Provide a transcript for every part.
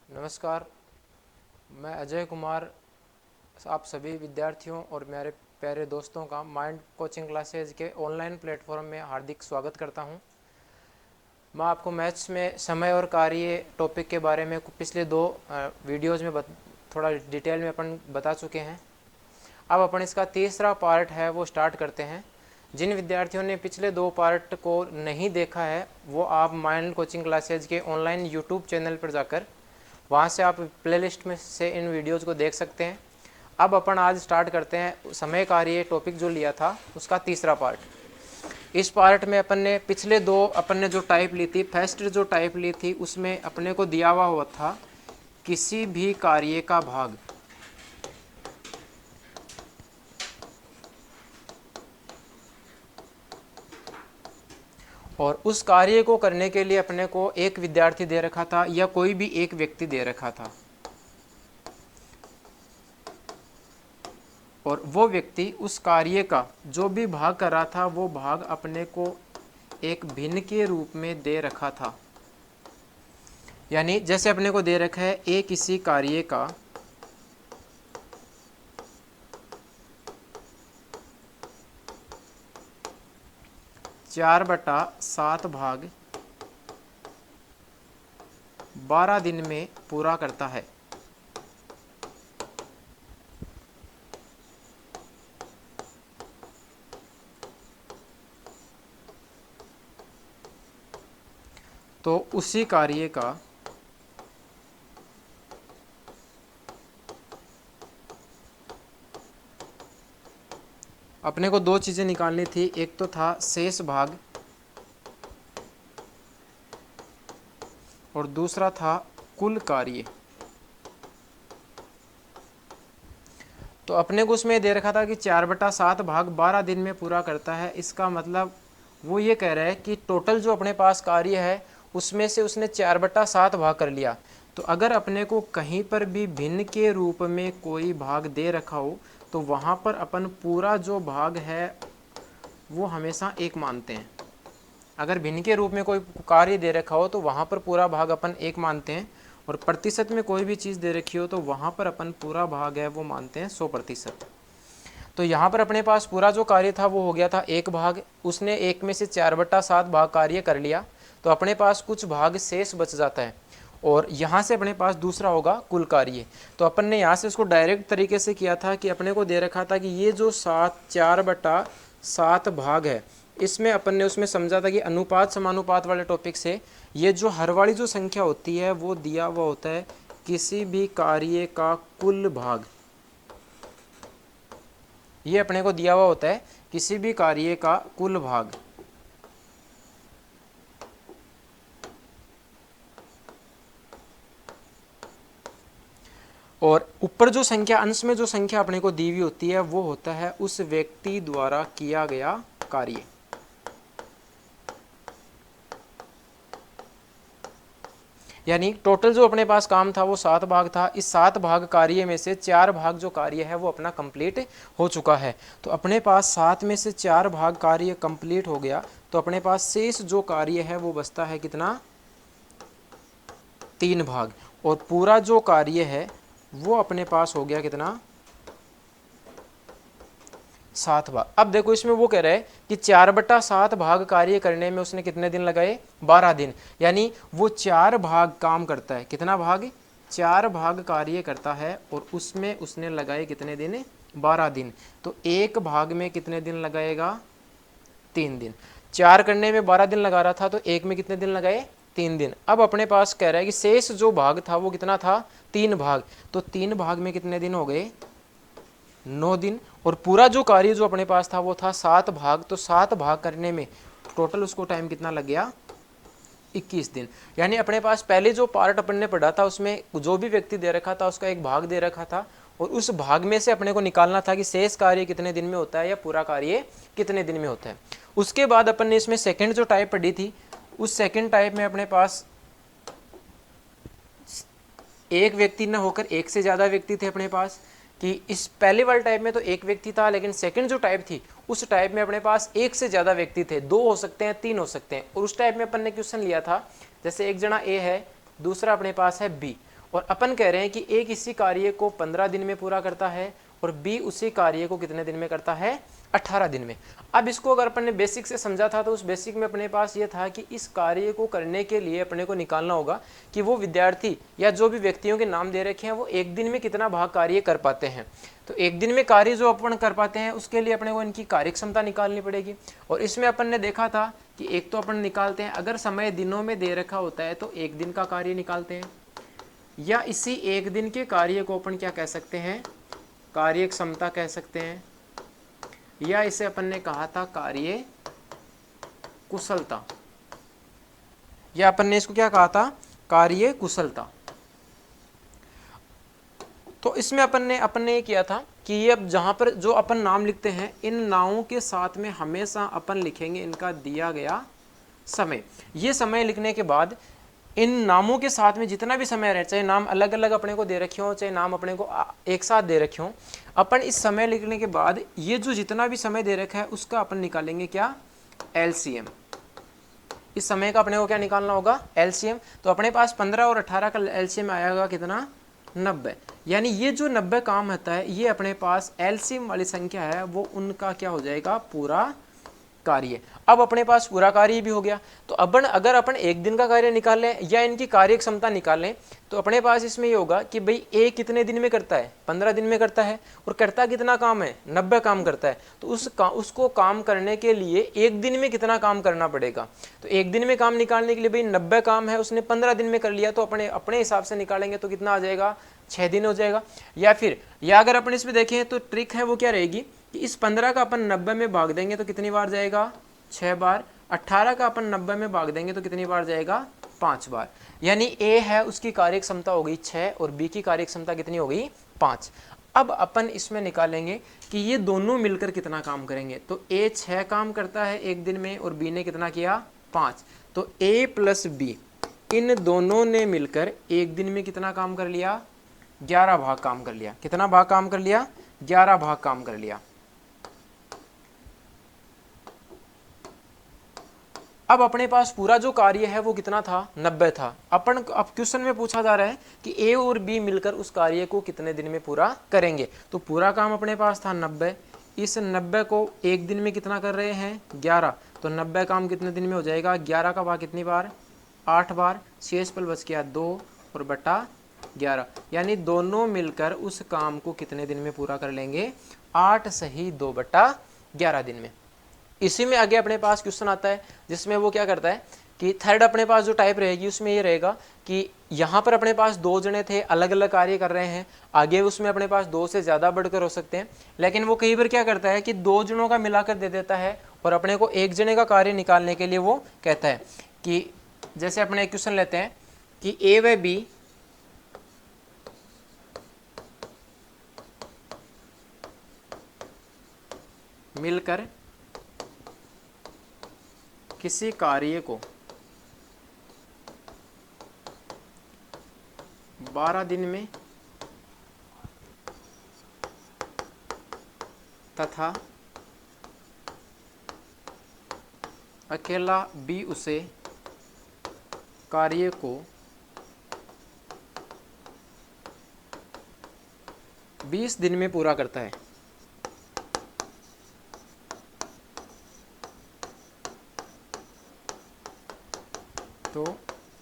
नमस्कार, मैं अजय कुमार आप सभी विद्यार्थियों और मेरे प्यारे दोस्तों का माइंड कोचिंग क्लासेज के ऑनलाइन प्लेटफॉर्म में हार्दिक स्वागत करता हूं। मैं आपको मैथ्स में समय और कार्य टॉपिक के बारे में पिछले दो वीडियोज़ में थोड़ा डिटेल में अपन बता चुके हैं। अब अपन इसका तीसरा पार्ट है वो स्टार्ट करते हैं। जिन विद्यार्थियों ने पिछले दो पार्ट को नहीं देखा है वो आप माइंड कोचिंग क्लासेज के ऑनलाइन यूट्यूब चैनल पर जाकर वहाँ से आप प्लेलिस्ट में से इन वीडियोज़ को देख सकते हैं। अब अपन आज स्टार्ट करते हैं समय कार्य टॉपिक जो लिया था उसका तीसरा पार्ट। इस पार्ट में अपन ने पिछले दो अपन ने जो टाइप ली थी, फर्स्ट जो टाइप ली थी उसमें अपने को दिया हुआ था किसी भी कार्य का भाग। और उस कार्य को करने के लिए अपने को एक विद्यार्थी दे रखा था या कोई भी एक व्यक्ति दे रखा था, और वो व्यक्ति उस कार्य का जो भी भाग कर रहा था वो भाग अपने को एक भिन्न के रूप में दे रखा था। यानी जैसे अपने को दे रखा है ए किसी कार्य का 4/7 भाग 12 दिन में पूरा करता है। तो उसी कार्य का अपने को दो चीज़ें निकालनी थी, एक तो था शेष भाग और दूसरा था कुल कार्य। तो अपने को उसमें दे रखा था कि 4/7 भाग 12 दिन में पूरा करता है। इसका मतलब वो ये कह रहा है कि टोटल जो अपने पास कार्य है उसमें से उसने 4/7 भाग कर लिया। तो अगर अपने को कहीं पर भी भिन्न के रूप में कोई भाग दे रखा हो तो वहाँ पर अपन पूरा जो भाग है वो हमेशा एक मानते हैं। अगर भिन्न के रूप में कोई कार्य दे रखा हो तो वहाँ पर पूरा भाग अपन एक मानते हैं, और प्रतिशत में कोई भी चीज़ दे रखी हो तो वहाँ पर अपन पूरा भाग है वो मानते हैं 100%। तो यहाँ पर अपने पास पूरा जो कार्य था वो हो गया था एक भाग। उसने एक में से 4/7 भाग कार्य कर लिया तो अपने पास कुछ भाग शेष बच जाता है, और यहाँ से अपने पास दूसरा होगा कुल कार्य। तो अपन ने यहाँ से उसको डायरेक्ट तरीके से किया था कि अपने को दे रखा था कि ये जो 4/7 भाग है इसमें अपन ने उसमें समझा था कि अनुपात समानुपात वाले टॉपिक से ये जो हर वाली जो संख्या होती है वो दिया हुआ होता है किसी भी कार्य का कुल भाग। ये अपने को दिया हुआ होता है किसी भी कार्य का कुल भाग। और ऊपर जो संख्या अंश में जो संख्या अपने को दी हुई होती है वो होता है उस व्यक्ति द्वारा किया गया कार्य। यानी टोटल जो अपने पास काम था वो 7 भाग था। इस 7 भाग कार्य में से 4 भाग जो कार्य है वो अपना कंप्लीट हो चुका है। तो अपने पास 7 में से 4 भाग कार्य कंप्लीट हो गया तो अपने पास शेष जो कार्य है वो बचता है कितना, 3 भाग। और पूरा जो कार्य है वो अपने पास हो गया कितना, 7 भाग। अब देखो इसमें वो कह रहा है कि 4/7 भाग कार्य करने में उसने कितने दिन लगाए, 12 दिन। यानी वो 4 भाग काम करता है, कितना भाग, 4 भाग कार्य करता है, और उसमें उसने लगाए कितने दिन, 12 दिन। तो एक भाग में कितने दिन लगाएगा, 3 दिन। 4 करने में 12 दिन लगा रहा था तो एक में कितने दिन लगाए, 3 दिन। अब अपने पास कह रहा है कि शेष जो भाग था वो कितना था, 3 भाग। तो 3 भाग में कितने दिन हो गए, 9 दिन। और पूरा जो कार्य जो अपने पास था वो था 7 भाग। तो 7 भाग करने में टोटल उसको टाइम कितना लग गया, 21 दिन। यानी अपने पास पहले जो पार्ट अपन ने पढ़ा था उसमें जो भी व्यक्ति दे रखा था उसका एक भाग दे रखा था, और उस भाग में से अपने को निकालना था कि शेष कार्य कितने दिन में होता है या पूरा कार्य कितने दिन में होता है। उसके बाद अपन ने इसमें सेकंड जो टाइप पढ़ी थी उस सेकंड टाइप में अपने पास एक व्यक्ति न होकर एक से ज़्यादा व्यक्ति थे अपने पास। कि इस पहले वाले टाइप में तो एक व्यक्ति था, लेकिन सेकंड जो टाइप थी उस टाइप में अपने पास एक से ज़्यादा व्यक्ति थे, 2 हो सकते हैं, 3 हो सकते हैं। और उस टाइप में अपन ने क्वेश्चन लिया था जैसे एक जना ए है, दूसरा अपने पास है बी, और अपन कह रहे हैं कि ए किसी कार्य को 15 दिन में पूरा करता है और बी उसी कार्य को कितने दिन में करता है, 18 दिन में। अब इसको अगर अपन ने बेसिक से समझा था तो उस बेसिक में अपने पास ये था कि इस कार्य को करने के लिए अपने को निकालना होगा कि वो विद्यार्थी या जो भी व्यक्तियों के नाम दे रखे हैं वो एक दिन में कितना भाग कार्य कर पाते हैं। तो एक दिन में कार्य जो अपन कर पाते हैं उसके लिए अपने को इनकी कार्य क्षमता निकालनी पड़ेगी। और इसमें अपन ने देखा था कि एक तो अपन निकालते हैं, अगर समय दिनों में दे रखा होता है तो एक दिन का कार्य निकालते हैं, या इसी एक दिन के कार्य को अपन क्या कह सकते हैं, कार्य क्षमता कह सकते हैं, या इसे अपन ने कहा था कार्य कुशलता, या अपन ने इसको क्या कहा था, कार्य कुशलता। तो इसमें अपन ने ये किया था कि ये अब जहाँ पर जो अपन नाम लिखते हैं इन नामों के साथ में हमेशा अपन लिखेंगे इनका दिया गया समय। ये समय लिखने के बाद इन नामों के साथ में जितना भी समय रहे, चाहे नाम अलग अलग अपने को दे रखे हो चाहे नाम अपने को एक साथ दे रखे हो, अपन इस समय लिखने के बाद ये जो जितना भी समय दे रखा है उसका अपन निकालेंगे क्या, एलसीएम। इस समय का अपने को क्या निकालना होगा, एलसीएम। तो अपने पास 15 और 18 का एलसीएम आएगा कितना, 90। यानी ये जो 90 काम होता है ये अपने पास एलसीएम वाली संख्या है वो उनका क्या हो जाएगा, पूरा कार्य। अब अपने पास पूरा कार्य भी हो गया। तो अपन अगर अपन एक दिन का कार्य निकालें या इनकी कार्य क्षमता निकालें तो अपने पास इसमें ये होगा कि भाई ए कितने दिन में करता है, 15 दिन में करता है, और करता कितना काम है, 90 काम करता है। तो उसको काम करने के लिए एक दिन में कितना काम करना पड़ेगा। तो एक दिन में काम निकालने के लिए भाई 90 काम है उसने 15 दिन में कर लिया, तो अपने हिसाब से निकालेंगे तो कितना आ जाएगा, 6 दिन हो जाएगा। या अगर अपन इसमें देखें तो ट्रिक है वो क्या रहेगी कि इस 15 का अपन 90 में भाग देंगे तो कितनी बार जाएगा, 6 बार। 18 का अपन 90 में भाग देंगे तो कितनी बार जाएगा, 5 बार। यानी ए है उसकी कार्य क्षमता हो गई 6 और बी की कार्य क्षमता कितनी हो गई, 5। अब अपन इसमें निकालेंगे कि ये दोनों मिलकर कितना काम करेंगे। तो ए 6 काम करता है एक दिन में और बी ने कितना किया, 5। तो ए प्लस बी इन दोनों ने मिलकर एक दिन में कितना काम कर लिया, 11 भाग काम कर लिया। कितना भाग काम कर लिया, 11 भाग काम कर लिया। अब अपने पास पूरा जो कार्य है वो कितना था, 90 था। अब क्वेश्चन में पूछा जा रहा है कि ए और बी मिलकर उस कार्य को कितने दिन में पूरा करेंगे। तो पूरा काम अपने पास था 90, इस 90 को एक दिन में कितना कर रहे हैं, 11। तो 90 काम कितने दिन में हो जाएगा, 11 का भाग कितनी बार, 8 बार। शेष पल बच गया 2 और बटा 11, यानी दोनों मिलकर उस काम को कितने दिन में पूरा कर लेंगे, 8 सही 2 बटा 11 दिन में। इसी में आगे अपने पास क्वेश्चन आता है जिसमें वो क्या करता है कि थर्ड अपने पास जो टाइप रहेगी उसमें ये रहेगा कि यहाँ पर अपने पास 2 जने थे अलग अलग कार्य कर रहे हैं, आगे उसमें अपने पास 2 से ज़्यादा बढ़कर हो सकते हैं, लेकिन वो कई बार क्या करता है कि 2 जनों का मिलाकर दे देता है और अपने को एक जने का कार्य निकालने के लिए वो कहता है कि जैसे अपने एक क्वेश्चन लेते हैं कि ए व बी मिलकर किसी कार्य को 12 दिन में तथा अकेला बी उसे कार्य को 20 दिन में पूरा करता है। तो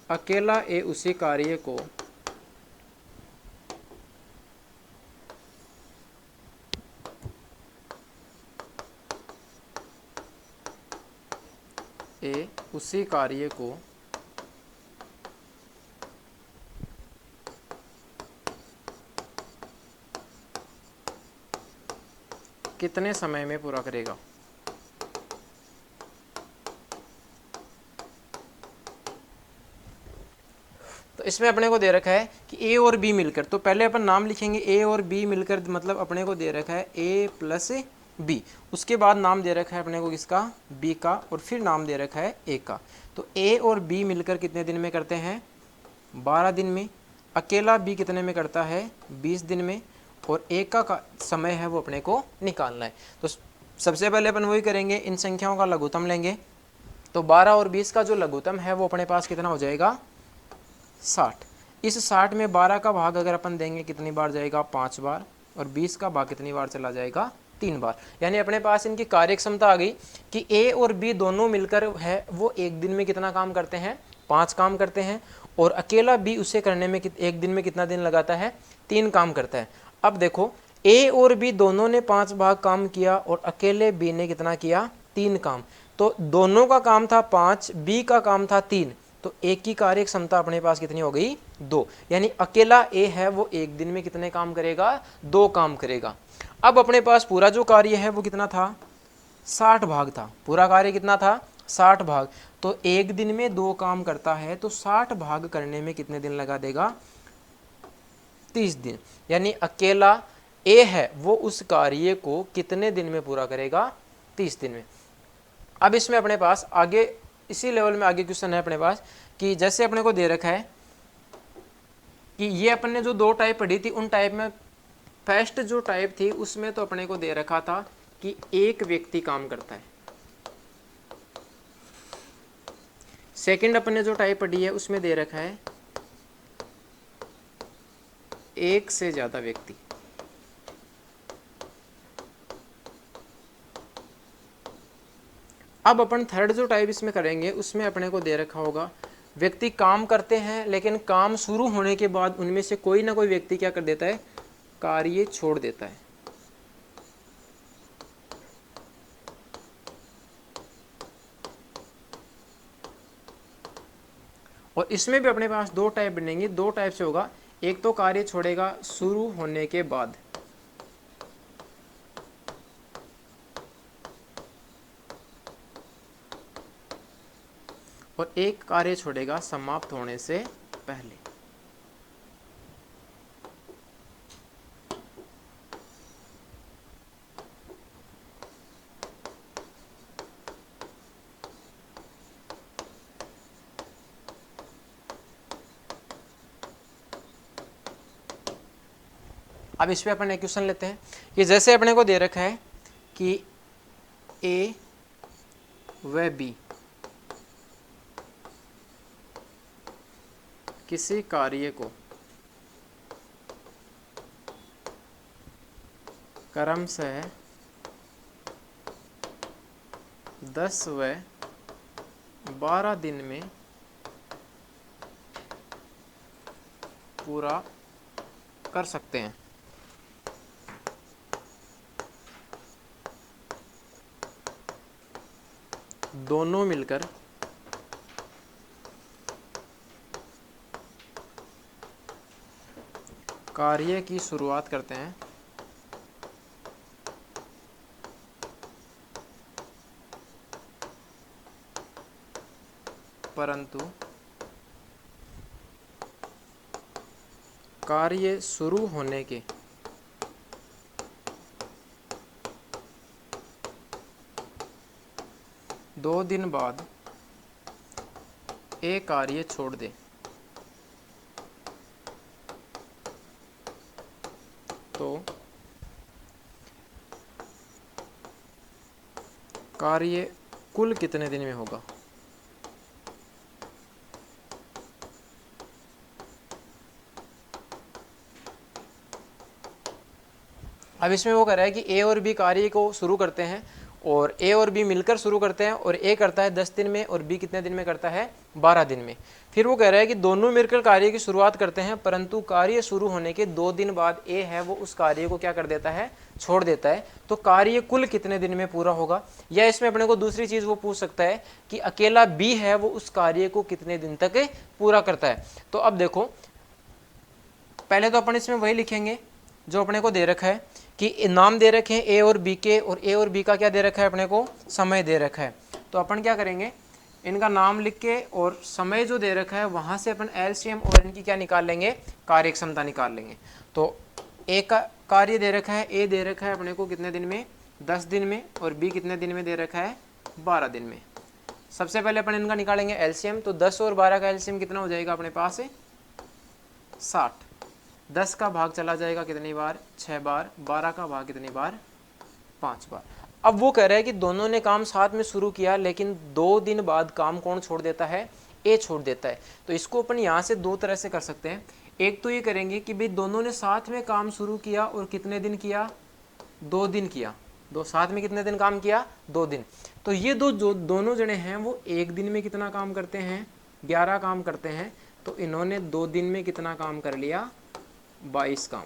अकेला ए उसी कार्य को कितने समय में पूरा करेगा। तो इसमें अपने को दे रखा है कि ए और बी मिलकर, तो पहले अपन नाम लिखेंगे ए और बी मिलकर, मतलब अपने को दे रखा है ए प्लस बी, उसके बाद नाम दे रखा है अपने को किसका, बी का, और फिर नाम दे रखा है ए का। तो ए और बी मिलकर कितने दिन में करते हैं, 12 दिन में। अकेला बी कितने में करता है, 20 दिन में, और ए का समय है वो अपने को निकालना है। तो सबसे पहले अपन वही करेंगे, इन संख्याओं का लघुत्तम लेंगे। तो 12 और 20 का जो लघुत्तम है वो अपने पास कितना हो जाएगा, 60। इस 60 में 12 का भाग अगर अपन देंगे कितनी बार जाएगा, 5 बार, और 20 का भाग कितनी बार चला जाएगा, 3 बार। यानी अपने पास इनकी कार्य क्षमता आ गई कि ए और बी दोनों मिलकर है वो एक दिन में कितना काम करते हैं, 5 काम करते हैं, और अकेला बी उसे करने में एक दिन में कितना दिन लगाता है, 3 काम करता है। अब देखो ए और बी दोनों ने 5 भाग काम किया और अकेले बी ने कितना किया, 3 काम। तो दोनों का काम था 5, बी का काम था 3, तो एक की कार्य क्षमता अपने पास कितनी हो गई, 2। यानी अकेला ए है वो एक दिन में कितने काम करेगा, 2 काम करेगा। अब अपने पास पूरा जो कार्य है वो कितना था, 60 भाग था। पूरा कार्य कितना था, 60 भाग। तो एक दिन में 2 काम करता है तो 60 भाग करने में कितने दिन लगा देगा, 30 दिन। यानी अकेला ए है वो उस कार्य को कितने दिन में पूरा करेगा, 30 दिन में। अब इसमें अपने पास आगे इसी लेवल में आगे क्वेश्चन है अपने पास कि जैसे अपने को दे रखा है कि ये अपन ने जो 2 टाइप पढ़ी थी उन टाइप में फर्स्ट जो टाइप थी उसमें तो अपने को दे रखा था कि एक व्यक्ति काम करता है। सेकंड अपन ने जो टाइप पढ़ी है उसमें दे रखा है एक से ज्यादा व्यक्ति। अब अपन थर्ड जो टाइप इसमें करेंगे उसमें अपने को दे रखा होगा व्यक्ति काम करते हैं लेकिन काम शुरू होने के बाद उनमें से कोई ना कोई व्यक्ति क्या कर देता है, कार्य छोड़ देता है। और इसमें भी अपने पास 2 टाइप बनेंगे। 2 टाइप से होगा, एक तो कार्य छोड़ेगा शुरू होने के बाद, और एक कार्य छोड़ेगा समाप्त होने से पहले। अब इस पे अपन एक क्वेश्चन लेते हैं कि जैसे अपने को दे रखा है कि ए व बी किसी कार्य को क्रमशः 10 व 12 दिन में पूरा कर सकते हैं। दोनों मिलकर कार्य की शुरुआत करते हैं, परंतु कार्य शुरू होने के 2 दिन बाद एक कार्य छोड़ दे। तो कार्य कुल कितने दिन में होगा। अब इसमें वो कह रहा है कि ए और बी कार्य को शुरू करते हैं और ए और बी मिलकर शुरू करते हैं, और ए करता है 10 दिन में और बी कितने दिन में करता है, 12 दिन में। फिर वो कह रहा है कि दोनों मिलकर कार्य की शुरुआत करते हैं, परंतु कार्य शुरू होने के 2 दिन बाद ए है वो उस कार्य को क्या कर देता है, छोड़ देता है। तो कार्य कुल कितने दिन में पूरा होगा। या इसमें अपने को दूसरी चीज वो पूछ सकता है कि अकेला बी है वो उस कार्य को कितने दिन तक पूरा करता है। तो अब देखो पहले तो अपन इसमें वही लिखेंगे जो अपने को दे रखा है कि नाम दे रखे हैं ए और बी के, और ए और बी का क्या दे रखा है अपने को, समय दे रखा है। तो अपन क्या करेंगे, इनका नाम लिख के और समय जो दे रखा है वहां से अपन एलसीएम और इनकी क्या निकाल लेंगे, कार्य क्षमता निकाल लेंगे। तो ए का कार्य दे रखा है, ए दे रखा है अपने को कितने दिन में, 10 दिन में, और बी कितने दिन में दे रखा है, 12 दिन में। सबसे पहले अपन इनका निकालेंगे एलसीएम। तो 10 और 12 का एलसीएम कितना हो जाएगा अपने पास है 60। 10 का भाग चला जाएगा कितनी बार, 6 बार। 12 का भाग कितनी बार, 5 बार। अब वो कह रहा है कि दोनों ने काम साथ में शुरू किया लेकिन 2 दिन बाद काम कौन छोड़ देता है, ए छोड़ देता है। तो इसको अपन यहाँ से दो तरह से कर सकते हैं। एक तो ये करेंगे कि भाई दोनों ने साथ में काम शुरू किया और कितने दिन किया, 2 दिन किया। दो साथ में कितने दिन काम किया, 2 दिन। तो ये जो दोनों जने हैं वो एक दिन में कितना काम करते हैं, 11 काम करते हैं। तो इन्होंने 2 दिन में कितना काम कर लिया, 22 काम।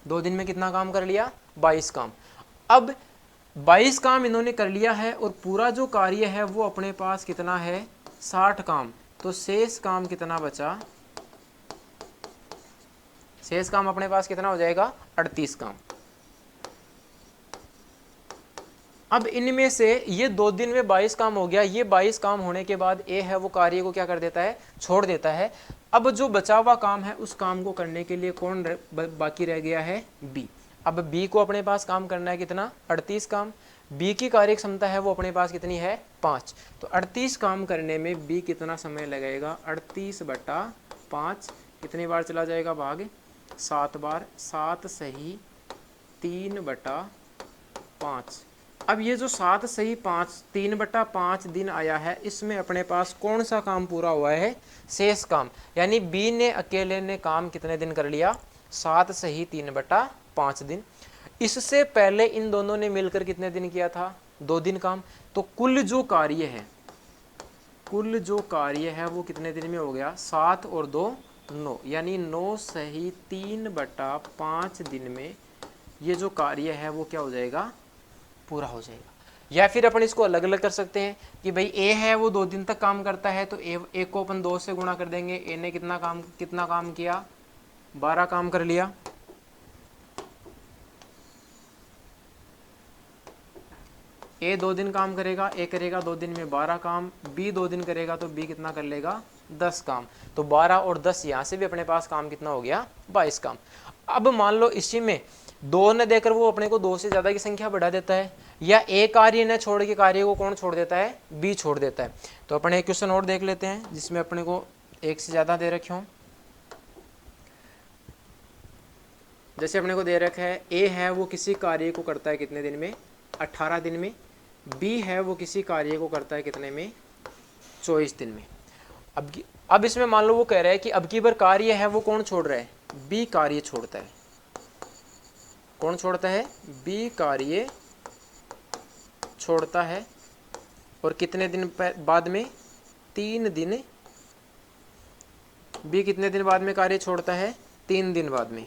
2 दिन में कितना काम कर लिया, 22 काम। अब 22 काम इन्होंने कर लिया है और पूरा जो कार्य है वो अपने पास कितना है, 60 काम। तो शेष काम कितना बचा, शेष काम अपने पास कितना हो जाएगा, 38 काम। अब इनमें से ये 2 दिन में 22 काम हो गया। ये 22 काम होने के बाद ए है वो कार्य को क्या कर देता है, छोड़ देता है। अब जो बचा हुआ काम है उस काम को करने के लिए कौन बाकी रह गया है, बी। अब बी को अपने पास काम करना है कितना, 38 काम। बी की कार्य क्षमता है वो अपने पास कितनी है, 5। तो 38 काम करने में बी कितना समय लगेगा, 38/5 कितनी बार चला जाएगा भाग, 7 बार। 7 सही 3/5। अब ये जो 7 सही 5 3/5 दिन आया है, इसमें अपने पास कौन सा काम पूरा हुआ है, शेष काम। यानी बी ने अकेले ने काम कितने दिन कर लिया, 7 सही 3/5 दिन। इससे पहले इन दोनों ने मिलकर कितने दिन किया था, 2 दिन काम। तो कुल जो कार्य है वो कितने दिन में हो गया, 7 और 2 9, यानी 9 सही 3/5 दिन में ये जो कार्य है वो क्या हो जाएगा, पूरा हो जाएगा। या फिर अपन इसको अलग अलग कर सकते हैं कि भाई ए है वो 2 दिन तक काम करता है, तो ए को अपन 2 से गुणा कर देंगे। ए ने कितना काम किया, 12 काम कर लिया। ए 2 दिन काम करेगा, ए करेगा 2 दिन में 12 काम। बी 2 दिन करेगा तो बी कितना कर लेगा, 10 काम। तो 12 और 10 यहाँ से भी अपने पास काम कितना हो गया, 22 काम। अब मान लो इसी में 2 ने देकर वो अपने को 2 से ज़्यादा की संख्या बढ़ा देता है, या ए कार्य ने छोड़ के कार्य को कौन छोड़ देता है, बी छोड़ देता है। तो अपन एक क्वेश्चन और देख लेते हैं जिसमें अपने को 1 से ज़्यादा दे रखे हों। जैसे अपने को दे रखा है ए है वो किसी कार्य को करता है कितने दिन में, 18 दिन में। बी है वो किसी कार्य को करता है कितने में, 24 दिन में। अब इसमें मान लो वो कह रहा है कि अब की बार कार्य है वो कौन छोड़ रहा है, बी कार्य छोड़ता है। कौन छोड़ता है, बी कार्य छोड़ता है। और कितने दिन बाद में, 3 दिन। बी कितने दिन बाद में कार्य छोड़ता है, 3 दिन बाद में।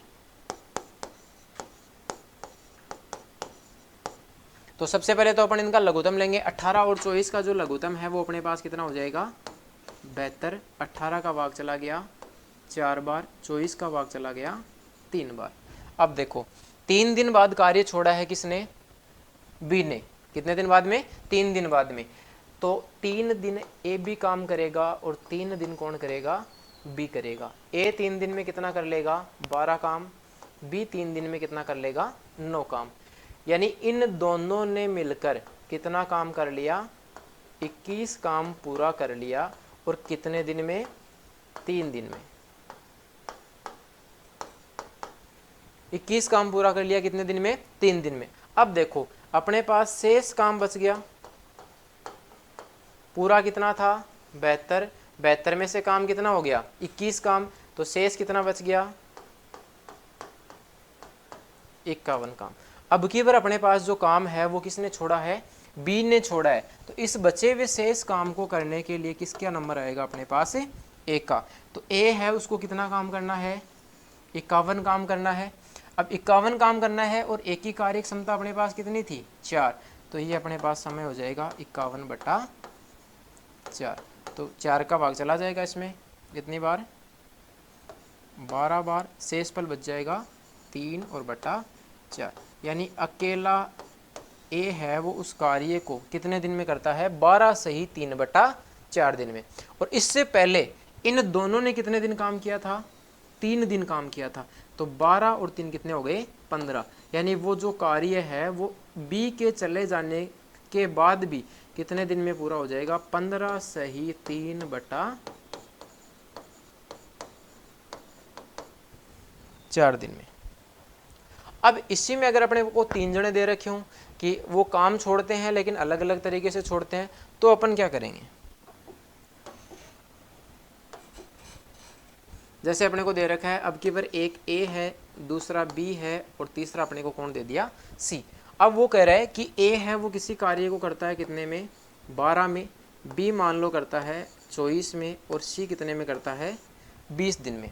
तो सबसे पहले तो अपन इनका लघुत्तम लेंगे। 18 और 24 का जो लघुत्तम है वो अपने पास कितना हो जाएगा, 72। 18 का भाग चला गया 4 बार, 24 का भाग चला गया 3 बार। अब देखो 3 दिन बाद कार्य छोड़ा है किसने, बी ने। कितने दिन बाद में, 3 दिन बाद में। तो 3 दिन ए बी काम करेगा और 3 दिन कौन करेगा, बी करेगा। ए 3 दिन में कितना कर लेगा, 12 काम। बी 3 दिन में कितना कर लेगा, 9 काम। यानी इन दोनों ने मिलकर कितना काम कर लिया, 21 काम पूरा कर लिया। और कितने दिन में, 3 दिन में। 21 काम पूरा कर लिया कितने दिन में, 3 दिन में। अब देखो अपने पास शेष काम बच गया। पूरा कितना था, 72। 72 में से काम कितना हो गया, 21 काम। तो शेष कितना बच गया, 51 काम। अब की बार अपने पास जो काम है वो किसने छोड़ा है, बी ने छोड़ा है। तो इस बचे हुए शेष काम को करने के लिए किसका नंबर आएगा अपने पास, ए का। तो ए है उसको कितना काम करना है, 51 काम करना है। अब 51 काम करना है और ए की कार्य क्षमता अपने पास कितनी थी, 4। तो ये अपने पास समय हो जाएगा 51/4। तो 4 का भाग चला जाएगा इसमें कितनी बार, 12 बार। शेष पल बच जाएगा 3 और बटा 4। यानी अकेला ए है वो उस कार्य को कितने दिन में करता है, 12 सही 3/4 दिन में। और इससे पहले इन दोनों ने कितने दिन काम किया था, 3 दिन काम किया था। तो 12 और 3 कितने हो गए, 15। यानी वो जो कार्य है वो बी के चले जाने के बाद भी कितने दिन में पूरा हो जाएगा, 15 सही 3/4 दिन में। अब इसी में अगर अपने को 3 जने दे रखे हों कि वो काम छोड़ते हैं लेकिन अलग अलग तरीके से छोड़ते हैं, तो अपन क्या करेंगे, जैसे अपने को दे रखा है अब की बार एक ए है, दूसरा बी है और तीसरा अपने को कौन दे दिया, सी। अब वो कह रहा है कि ए है वो किसी कार्य को करता है कितने में, 12 में, बी मान लो करता है 24 में और सी कितने में करता है, 20 दिन में।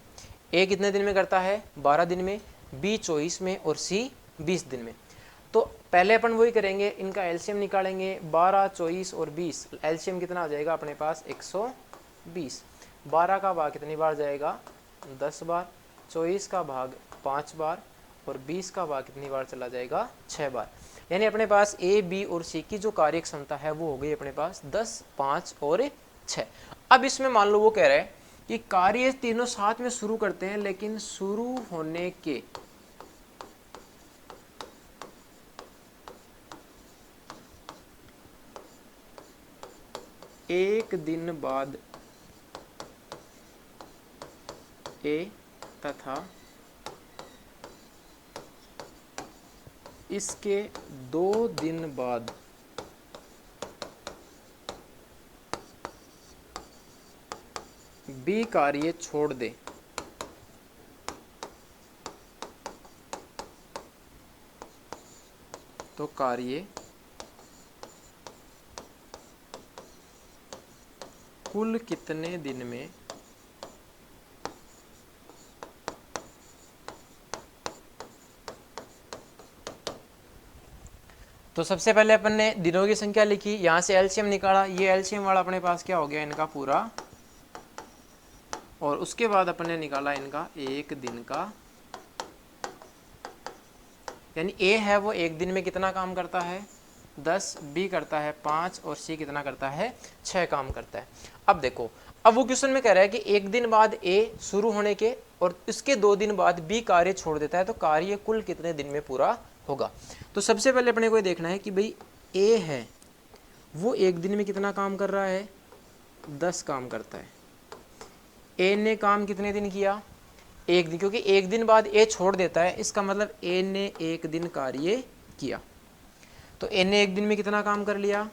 ए कितने दिन में करता है, 12 दिन में, बी 24 में और सी 20 दिन में। तो पहले अपन वही करेंगे, इनका एलसीएम निकालेंगे, 12, 24 और 20, एलसीएम कितना आ जाएगा अपने पास 120। 12 का भाग कितनी बार जाएगा, 10 बार, 24 का भाग 5 बार और 20 का भाग कितनी बार चला जाएगा, 6 बार। यानी अपने पास ए, बी और सी की जो कार्य क्षमता है वो हो गई अपने पास 10, 5 और 6। अब इसमें मान लो वो कह रहे हैं कि कार्य तीनों साथ में शुरू करते हैं, लेकिन शुरू होने के एक दिन बाद ए तथा इसके 2 दिन बाद बी कार्य छोड़ दे, तो कार्य कुल कितने दिन में तो सबसे पहले अपन ने दिनों की संख्या लिखी, यहां से एलसीएम निकाला, ये एलसीएम वाला अपने पास क्या हो गया इनका पूरा, और उसके बाद अपन ने निकाला इनका एक दिन का, यानी ए है वो एक दिन में कितना काम करता है, 10, बी करता है 5 और सी कितना करता है, 6 काम करता है। अब देखो, अब वो क्वेश्चन में कह रहा है कि एक दिन बाद ए शुरू होने के और इसके 2 दिन बाद बी कार्य छोड़ देता है, तो कार्य कुल कितने दिन में पूरा होगा। तो सबसे पहले अपने को ये देखना है कि भाई ए है वो एक दिन में कितना काम कर रहा है, 10 काम करता है। ए ने काम कितने दिन किया, एक दिन, क्योंकि एक दिन बाद ए छोड़ देता है, इसका मतलब ए ने एक दिन कार्य किया। तो ए ने एक दिन में कितना काम कर लिया,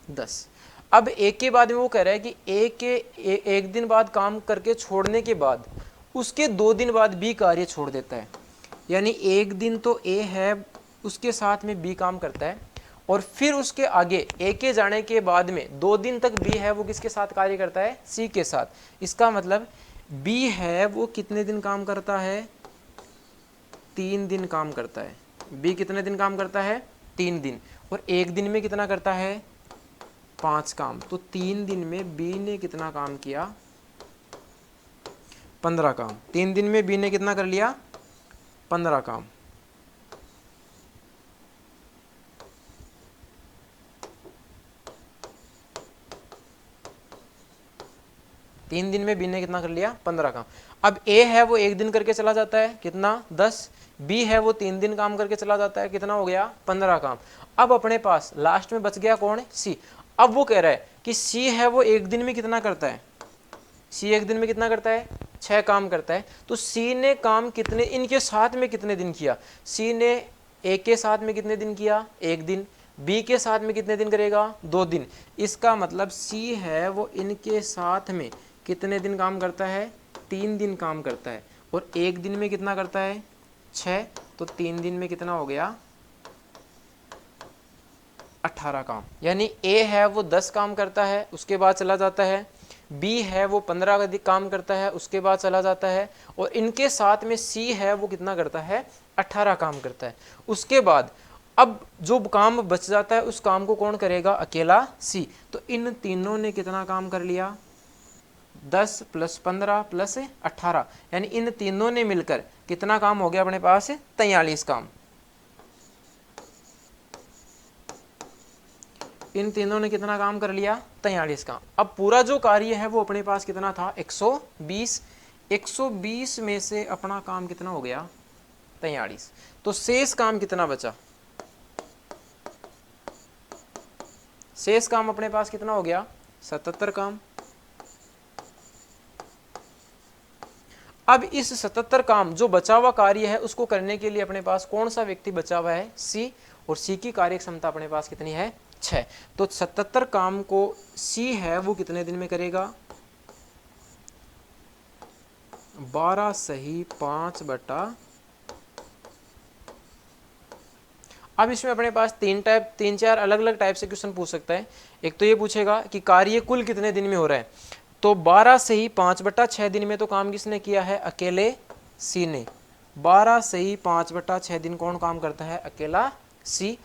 10। अब एक के बाद में वो कह रहा है कि ए के एक दिन बाद काम करके छोड़ने के बाद उसके 2 दिन बाद बी कार्य छोड़ देता है, यानी एक दिन तो ए है उसके साथ में बी काम करता है और फिर उसके आगे ए के जाने के बाद में 2 दिन तक बी है वो किसके साथ कार्य करता है, सी के साथ। इसका मतलब बी है वो कितने दिन काम करता है, 3 दिन काम करता है। बी कितने दिन काम करता है, 3 दिन, और एक दिन में कितना करता है, 5 काम। तो 3 दिन में बी ने कितना काम किया, 15 काम। 3 दिन में बी ने कितना कर लिया, 15 काम। तीन दिन में बी ने कितना कर लिया, 15 काम। अब ए है वो एक दिन करके चला जाता है, कितना, 10। बी है वो 3 दिन काम करके चला जाता है, कितना हो गया, 15 काम। अब अपने पास लास्ट में बच गया कौन, सी। अब वो कह रहा है कि सी है वो एक दिन में कितना करता है, सी एक दिन में कितना करता है, 6 काम करता है। तो सी ने काम कितने, इनके साथ में कितने दिन किया, सी ने ए के साथ में कितने दिन किया, 1 दिन। बी के साथ में कितने दिन करेगा, 2 दिन। इसका मतलब सी है वो इनके साथ में कितने दिन काम करता है, 3 दिन काम करता है, और एक दिन में कितना करता है, 6। तो 3 दिन में कितना हो गया, 18 काम। यानी ए है वो 10 काम करता है उसके बाद चला जाता है, बी है वो 15 काम करता है उसके बाद चला जाता है, और इनके साथ में सी है वो कितना करता है, 18 काम करता है। उसके बाद अब जो काम बच जाता है उस काम को कौन करेगा, अकेला सी। तो इन तीनों ने कितना काम कर लिया, 10 + 15 + 18, यानी इन तीनों ने मिलकर कितना काम हो गया अपने पास, 43 काम। इन तीनों ने कितना काम कर लिया, 43 काम। अब पूरा जो कार्य है वो अपने पास कितना था, 120। 120 में से अपना काम कितना हो गया, 43। तो शेष काम कितना बचा, शेष काम अपने पास कितना हो गया, 77 काम। अब इस 77 काम जो बचा हुआ कार्य है उसको करने के लिए अपने पास कौन सा व्यक्ति बचा हुआ है, सी, और सी की कार्य क्षमता अपने पास कितनी है, 6। तो 77 काम को सी है वो कितने दिन में करेगा, 12 सही 5/। अब इसमें अपने पास तीन चार अलग अलग टाइप से क्वेश्चन पूछ सकता है। एक तो ये पूछेगा कि कार्य कुल कितने दिन में हो रहा है, तो 12 सही 5/6 दिन में तो काम किसने किया है, अकेले सी ने। 12 सही 5/6 दिन कौन काम करता है, अकेला सी।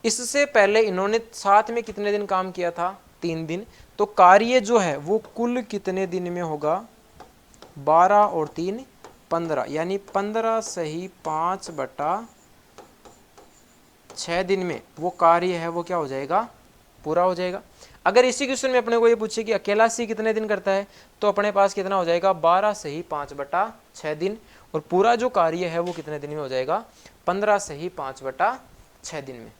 इससे पहले इन्होंने साथ में कितने दिन काम किया था, 3 दिन। तो कार्य जो है वो कुल कितने दिन में होगा, 12 और 3 15, यानी 15 सही 5/6 दिन में वो कार्य है वो क्या हो जाएगा, पूरा हो जाएगा। अगर इसी क्वेश्चन में अपने को ये पूछे कि अकेला सी कितने दिन करता है, तो अपने पास कितना हो जाएगा, 12 सही 5/6 दिन, और पूरा जो कार्य है वो कितने दिन में हो जाएगा, 15 सही 5/6 दिन में।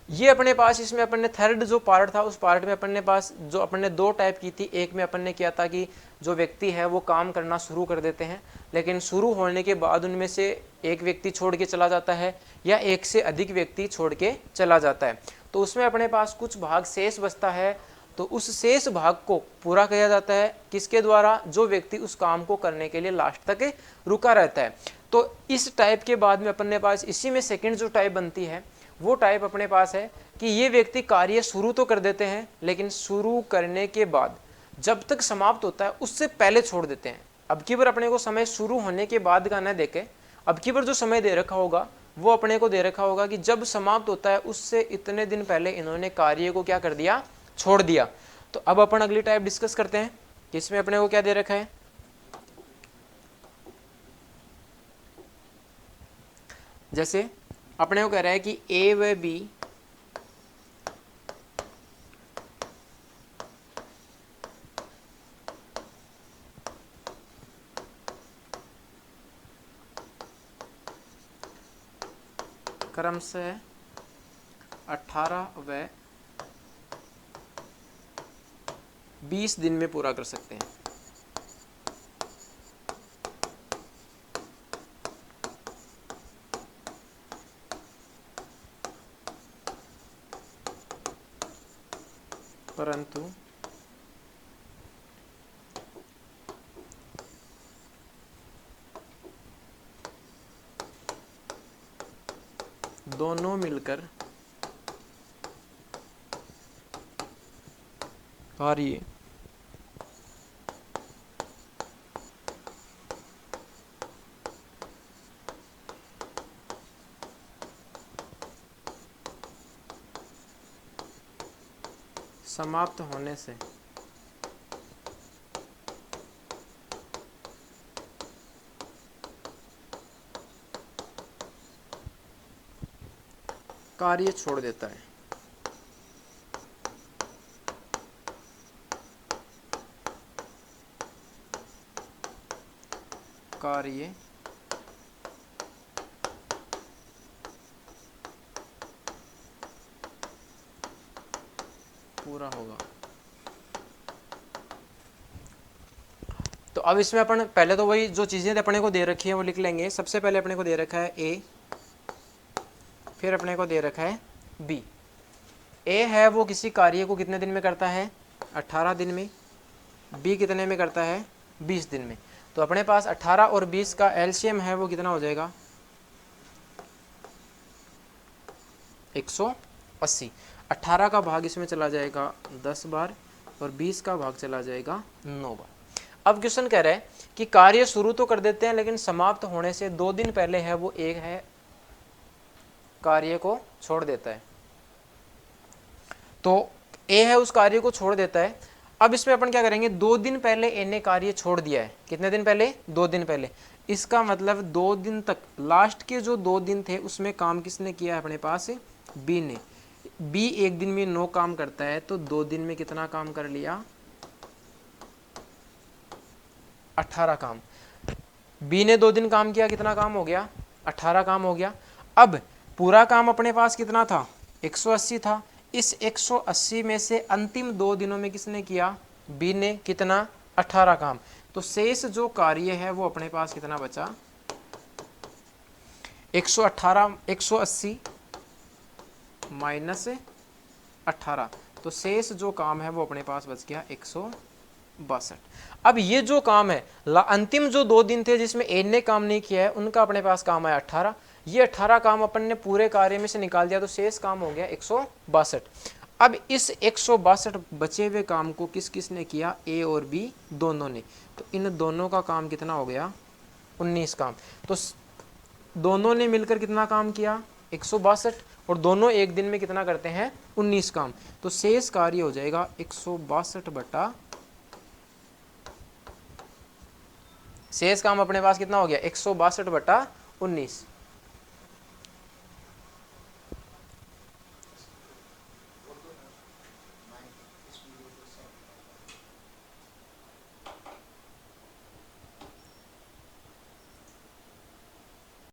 ये अपने पास इसमें अपन ने थर्ड जो पार्ट था, उस पार्ट में अपन ने पास जो अपन ने 2 टाइप की थी। एक में अपन ने किया था कि जो व्यक्ति है वो काम करना शुरू कर देते हैं, लेकिन शुरू होने के बाद उनमें से एक व्यक्ति छोड़ के चला जाता है या एक से अधिक व्यक्ति छोड़ के चला जाता है। तो उसमें अपने पास कुछ भाग शेष बचता है, तो उस शेष भाग को पूरा किया जाता है किसके द्वारा, जो व्यक्ति उस काम को करने के लिए लास्ट तक रुका रहता है। तो इस टाइप के बाद में अपन ने पास इसी में सेकंड जो टाइप बनती है, वो टाइप अपने पास है कि ये व्यक्ति कार्य शुरू तो कर देते हैं, लेकिन शुरू करने के बाद जब तक समाप्त होता है उससे पहले छोड़ देते हैं। अब की बार अपने को समय शुरू होने के बाद का न देके, अब की बार जो समय दे रखा होगा वो अपने को दे रखा होगा कि जब समाप्त होता है उससे इतने दिन पहले इन्होंने कार्य को क्या कर दिया, छोड़ दिया। तो अब अपन अगली टाइप डिस्कस करते हैं कि इसमें अपने को क्या दे रखा है। जैसे अपने को कह रहा है कि ए व बी क्रमशः 18 व 20 दिन में पूरा कर सकते हैं। परंतु दोनों मिलकर कार्य समाप्त होने से कार्य छोड़ देता है। कार्य पूरा होगा। तो अब इसमें अपन पहले तो वही जो चीजें अपने को दे रखी है वो लिख लेंगे। सबसे पहले अपने को दे रखा है ए, फिर अपने को दे रखा है बी। ए है वो किसी कार्य को कितने दिन में करता है, 18 दिन में। बी कितने में करता है, 20 दिन में। तो अपने पास 18 और 20 का एलसीएम है वो कितना हो जाएगा, 180। 18 का भाग इसमें चला जाएगा 10 बार और 20 का भाग चला जाएगा 9 बार। अब क्वेश्चन कह रहा है कि कार्य शुरू तो कर देते हैं, लेकिन समाप्त होने से 2 दिन पहले है वो एक है कार्य को छोड़ देता है। तो ए है उस कार्य को छोड़ देता है। अब इसमें अपन क्या करेंगे, 2 दिन पहले ए ने कार्य छोड़ दिया है। कितने दिन पहले, 2 दिन पहले। इसका मतलब 2 दिन तक, लास्ट के जो 2 दिन थे उसमें काम किसने किया है अपने पास, बी ने। बी एक दिन में 9 काम करता है, तो 2 दिन में कितना काम कर लिया, 18 काम। बी ने 2 दिन काम किया, कितना काम हो गया, 18 काम हो गया। अब पूरा काम अपने पास कितना था, 180 था। इस 180 में से अंतिम 2 दिनों में किसने किया, बी ने। कितना, 18 काम। तो शेष जो कार्य है वो अपने पास कितना बचा, 180 माइनस 18। तो शेष जो काम है वो अपने पास बच गया 180। अब ये जो काम है, अंतिम जो 2 दिन थे जिसमें ए ने काम नहीं किया है, उनका अपने पास काम आया 18। ये 18 काम अपन ने पूरे कार्य में से निकाल दिया, तो शेष काम हो गया 162। अब इस 162 बचे हुए काम को किस किस ने किया, ए और बी दोनों ने। तो इन दोनों का काम कितना हो गया, 19 काम। तो दोनों ने मिलकर कितना काम किया, 162, और दोनों एक दिन में कितना करते हैं, 19 काम। तो शेष कार्य हो जाएगा 162 बटा, शेष काम अपने पास कितना हो गया, 162 बटा 19।